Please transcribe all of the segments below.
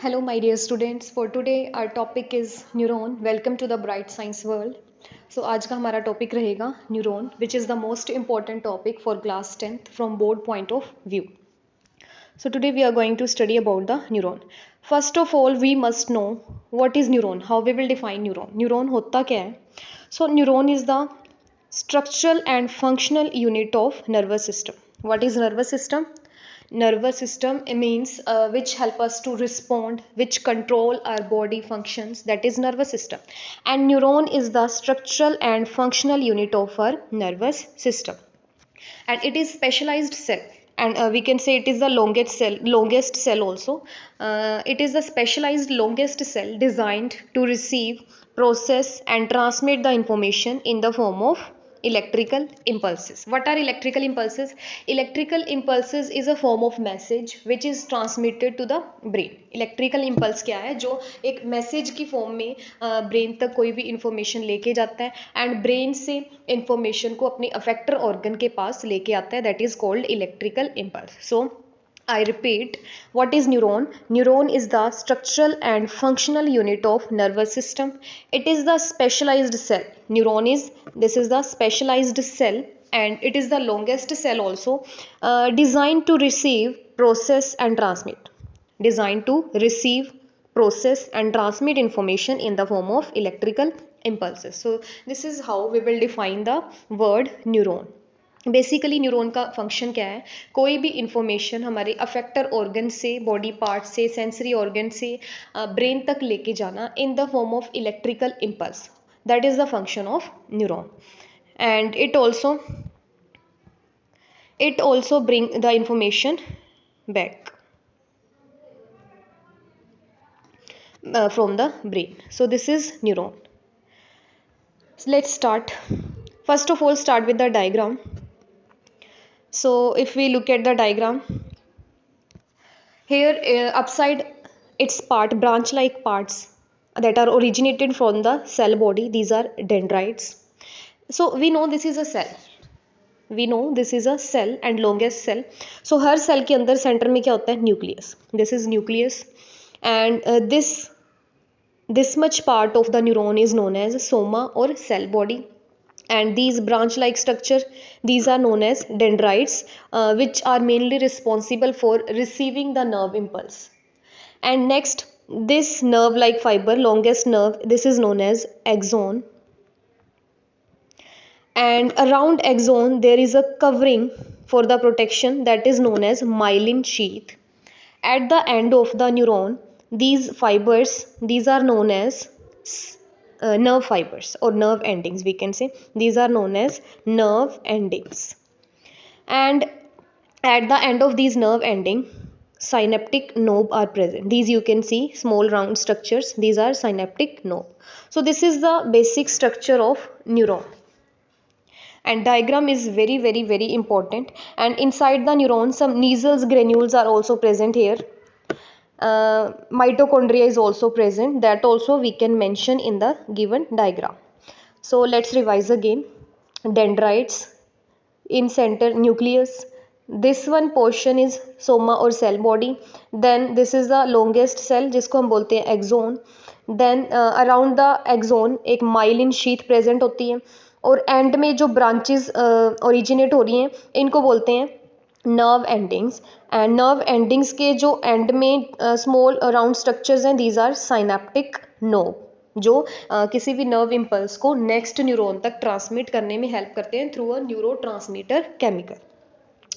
Hello, my dear students. For today, our topic is neuron. Welcome to the bright science world. So आज का हमारा topic रहेगा neuron, which is the most important topic for class 10th from board point of view. So today we are going to study about the neuron. First of all, we must know what is neuron. How we will define neuron. Neuron होता क्या है? So neuron is the structural and functional unit of nervous system. What is nervous system? Nervous system means which help us to respond, which control our body functions, that is nervous system. And neuron is the structural and functional unit of our nervous system, and it is specialized cell, and we can say it is the longest cell also. It is a specialized longest cell designed to receive, process and transmit the information in the form of electrical impulses. What are electrical impulses? Electrical impulses is a form of message which is transmitted to the brain. Electrical impulse क्या है? जो एक message की form में brain तक कोई भी information लेके जाता है एंड ब्रेन से इंफॉर्मेशन को अपने अफेक्टर ऑर्गन के पास लेके आता है, that is called electrical impulse. So I repeat, what is neuron? Neuron is the structural and functional unit of nervous system. It is the specialized cell. Neuron is, this is the specialized cell, and it is the longest cell also, designed to receive, process and transmit. Designed to receive, process and transmit information in the form of electrical impulses. So this is how we will define the word neuron. Basically neuron का function क्या है? कोई भी information हमारे effector organ से, body part से, sensory organ से brain तक लेके जाना in the form of electrical impulse, that is the function of neuron. And it also bring the information back from the brain. So this is neuron. So let's start. First of all, start with the diagram. So if we look at the diagram here, upside its part, branch like parts that are originated from the cell body, these are dendrites. So we know this is a cell, we know this is a cell and longest cell. So her cell के अंदर center में क्या होता है? nucleus. This is nucleus, and this much part of the neuron is known as soma or cell body, and these branch like structure, these are known as dendrites, which are mainly responsible for receiving the nerve impulse. And next, this nerve like fiber, longest nerve, this is known as axon, and around axon there is a covering for the protection, that is known as myelin sheath. At the end of the neuron, these fibers, these are known as nerve fibers or nerve endings, we can say. These are known as nerve endings. And at the end of these nerve ending, synaptic knob are present. These you can see small round structures, these are synaptic knob. So this is the basic structure of neuron, and diagram is very important. And inside the neuron, some Nissl granules are also present here. Mitochondria is also present, that also we can mention in the given diagram. So let's revise again. Dendrites, in center nucleus, this one portion is soma or cell body, then this is the longest cell जिसको हम बोलते हैं axon, then around the axon एक myelin sheath present होती है, और end में जो branches originate हो रही हैं इनको बोलते हैं nerve endings. And nerve endings के जो एंड में स्मॉल राउंड स्ट्रक्चर्स हैं, दीज आर साइनेप्टिक नोब, जो किसी भी नर्व इम्पल्स को नेक्स्ट न्यूरॉन तक ट्रांसमिट करने में हेल्प करते हैं through a neuro transmitter chemical.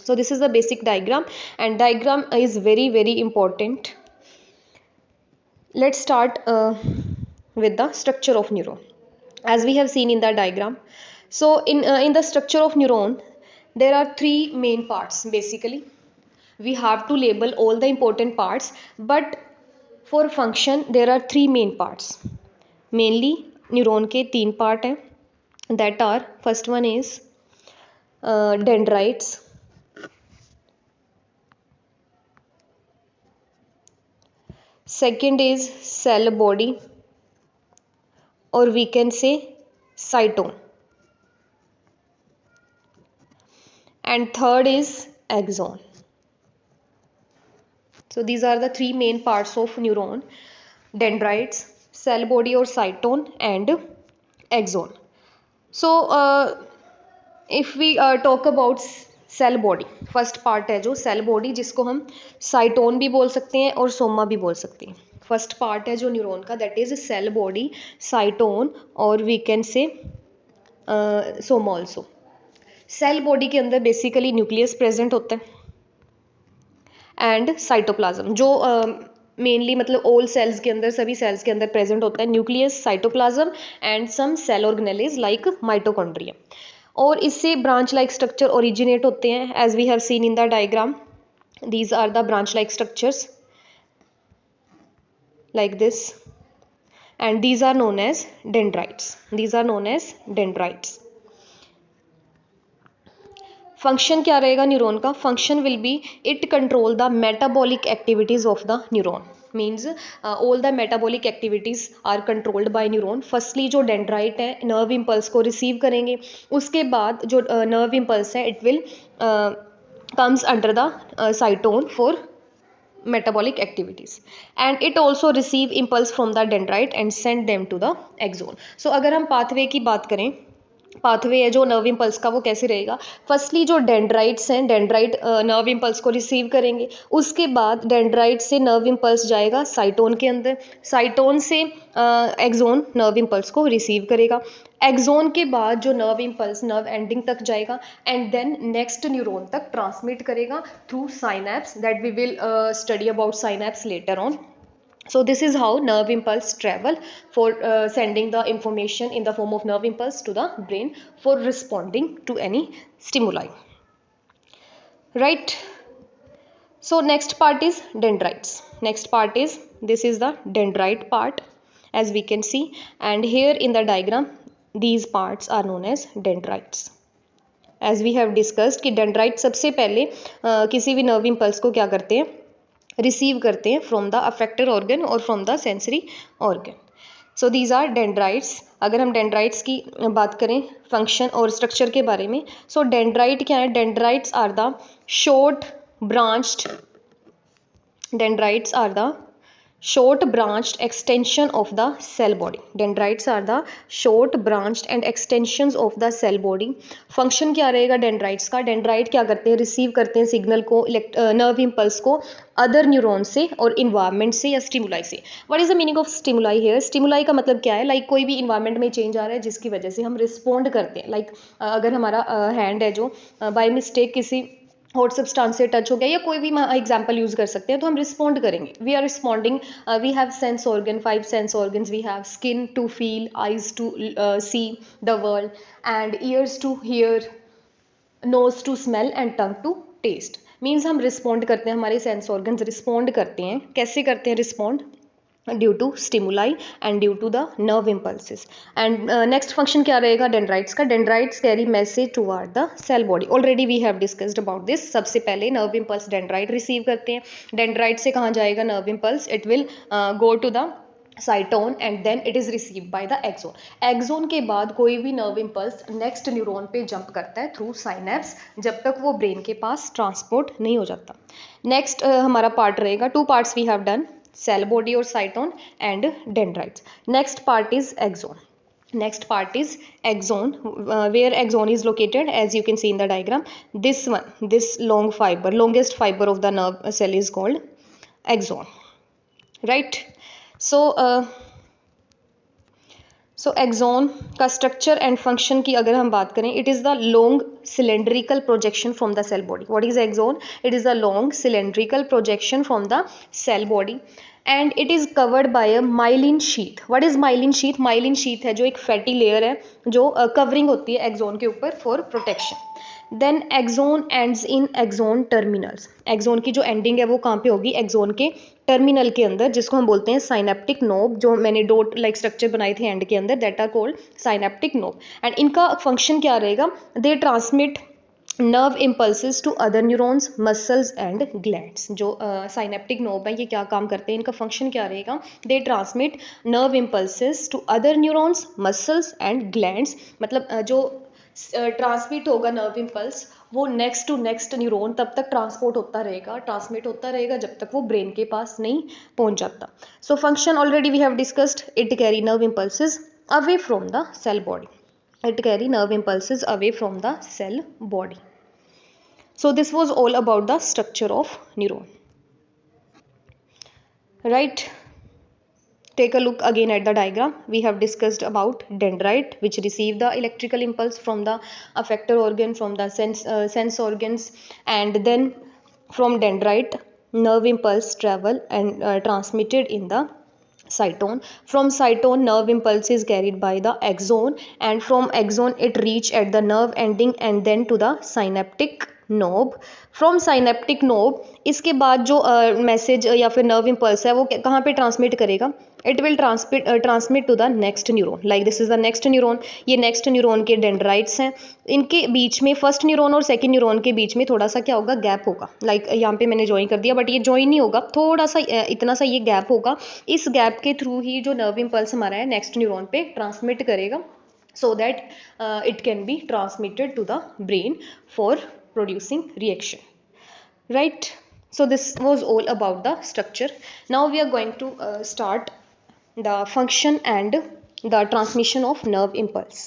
So this is the basic diagram, and diagram is very important. Let's start with the structure of neuron, as we have seen in the diagram. So in the structure of neuron, there are three main parts. Basically, we have to label all the important parts, but for function there are three main parts. Mainly neuron के तीन part हैं, that are, first one is dendrites, second is cell body, or we can say cytome, and third is axon. So these are the three main parts of neuron: dendrites, cell body or cytone, and axon. So if we talk about cell body, first part है जो cell body, जिसको हम साइटोन भी बोल सकते हैं और सोमा भी बोल सकते हैं. फर्स्ट पार्ट है जो न्यूरॉन का, that is cell body, cyton और we can say Soma also. Cell body के अंदर बेसिकली न्यूक्लियस प्रेजेंट होता है एंड साइटोप्लाज्म, जो मेनली मतलब ऑल सेल्स के अंदर, सभी सेल्स के अंदर प्रेजेंट होता है. Nucleus, cytoplasm and some cell organelles like mitochondria. और इससे ब्रांच लाइक स्ट्रक्चर ओरिजिनेट होते हैं, as we have seen in the diagram. These are the branch like structures like this, and these are known as dendrites. These are known as dendrites. Function क्या रहेगा neuron का? Function will be it control the metabolic activities of the neuron. Means all the metabolic activities are controlled by neuron. Firstly जो dendrite है nerve impulse को receive करेंगे, उसके बाद जो नर्व इम्पल्स है it will comes under the cyton for metabolic activities, and it also receive impulse from the dendrite and send them to the axon. So अगर हम pathway की बात करें, पाथवे है जो नर्व इम्पल्स का, वो कैसे रहेगा? फर्स्टली जो डेंड्राइट्स हैं, डेंड्राइट नर्व इम्पल्स को रिसीव करेंगे, उसके बाद डेंड्राइट से नर्व इम्पल्स जाएगा साइटोन के अंदर, साइटोन से एक्सोन नर्व इम्पल्स को रिसीव करेगा, एक्सोन के बाद जो नर्व इम्पल्स नर्व एंडिंग तक जाएगा एंड देन नेक्स्ट न्यूरॉन तक ट्रांसमिट करेगा through synapse, that we will study about synapse later on. So this is how nerve impulse travel for sending the information in the form of nerve impulse to the brain for responding to any stimuli. Right. So next part is dendrites. Next part is, this is the dendrite part, as we can see, and here in the diagram these parts are known as dendrites. As we have discussed कि dendrite सबसे पहले किसी भी nerve impulse को क्या करते हैं? Receive करते हैं फ्रॉम द अफेक्टर ऑर्गन और from the sensory organ. So these are dendrites. अगर हम डेंड्राइट्स की बात करें फंक्शन और स्ट्रक्चर के बारे में, सो डेंड्राइट क्या है? Dendrites are the short branched, dendrites are the short branched extension of the cell body. Dendrites are the short branched and extensions of the cell body. Function क्या रहेगा डेंड्राइट्स का? Dendrite क्या करते हैं? रिसीव करते हैं सिग्नल को, nerve impulse को अदर न्यूरॉन से और इन्वायरमेंट से या स्टिमुलाई से. What is the meaning of stimuli here? Stimuli का मतलब क्या है? लाइक कोई भी इन्वायरमेंट में चेंज आ रहा है जिसकी वजह से हम रिस्पॉन्ड करते हैं. लाइक अगर हमारा हैंड है जो बाय मिस्टेक किसी हॉट सब्सटेंस से टच हो गया, या कोई भी एग्जांपल यूज कर सकते हैं, तो हम रिस्पॉन्ड करेंगे. We are responding. We have sense organ, 5 sense organs we have: skin to feel, eyes to see the world, and ears to hear, nose to smell and tongue to taste. Means हम respond करते हैं, हमारे sense organs respond करते हैं. कैसे करते हैं respond? Due to stimuli and due to the nerve impulses. And next function क्या रहेगा डेंड्राइट्स का? Dendrites carry message toward the cell body. Already we have discussed about this. सबसे पहले नर्व इम्पल्स डेंड्राइट रिसीव करते हैं. Dendrite से कहाँ जाएगा nerve impulse? It will go to the cyton and then it is received by the axon. Axon के बाद कोई भी नर्व इम्पल्स नेक्स्ट न्यूरॉन पे जंप करता है थ्रू साइनैप्स, जब तक वो ब्रेन के पास ट्रांसपोर्ट नहीं हो जाता. नेक्स्ट हमारा पार्ट रहेगा, 2 parts we have done, cell body or cytone and dendrites. Next part is axon. Next part is axon, where axon is located, as you can see in the diagram. This one, this long fiber, longest fiber of the nerve cell is called axon. Right. So axon का structure and function की अगर हम बात करें, it is the long cylindrical projection from the cell body. What is axon? It is the long cylindrical projection from the cell body and it is covered by a myelin sheath. What is myelin sheath? Myelin sheath है जो एक fatty layer है जो covering होती है axon के ऊपर for protection. Then axon ends in axon terminals. Axon की जो एंडिंग है वो कहाँ पे होगी? एक्सोन के टर्मिनल के अंदर, जिसको हम बोलते हैं साइनेप्टिक नोब. जो मैंने डॉट लाइक स्ट्रक्चर बनाए थे एंड के अंदर, that are called synaptic knob. And इनका फंक्शन क्या रहेगा? They transmit nerve impulses to other neurons, muscles and glands. जो साइनेप्टिक नोब है ये क्या काम करते हैं? इनका फंक्शन क्या रहेगा? They transmit nerve impulses to other neurons, muscles and glands. मतलब जो ट्रांसमिट होगा नर्व इम्पल्स वो नेक्स्ट टू नेक्स्ट न्यूरॉन तब तक ट्रांसपोर्ट होता रहेगा, ट्रांसमिट होता रहेगा जब तक वो ब्रेन के पास नहीं पहुंच जाता. So function already we have discussed. It carry nerve impulses away from the cell body. It carry nerve impulses away from the cell body. So this was all about the structure of neuron. Right? Take a look again at the diagram. We have discussed about dendrite, which receive the electrical impulse from the effector organ, from the sense organs, and then from dendrite nerve impulse travel and transmitted in the cytone. From cytone nerve impulse is carried by the axon, and from axon it reach at the nerve ending and then to the synaptic knob. From synaptic knob इसके बाद जो message या फिर nerve इम्पल्स है वो कहाँ पे ट्रांसमिट करेगा? It will transmit to the next neuron. Like this is the next neuron. ये नेक्स्ट न्यूरॉन के डेंड्राइट्स हैं. इनके बीच में फर्स्ट न्यूरॉन और सेकंड न्यूरॉन के बीच में थोड़ा सा क्या होगा? गैप होगा. लाइक यहाँ पे मैंने ज्वाइन कर दिया बट ये ज्वाइन नहीं होगा, थोड़ा सा इतना सा ये गैप होगा. इस गैप के थ्रू ही जो नर्व इम्पल्स हमारा है नेक्स्ट न्यूरॉन पे ट्रांसमिट करेगा, so that it can be transmitted to the brain for producing reaction. Right? So this was all about the structure. Now we are going to start the function and the transmission of nerve impulse.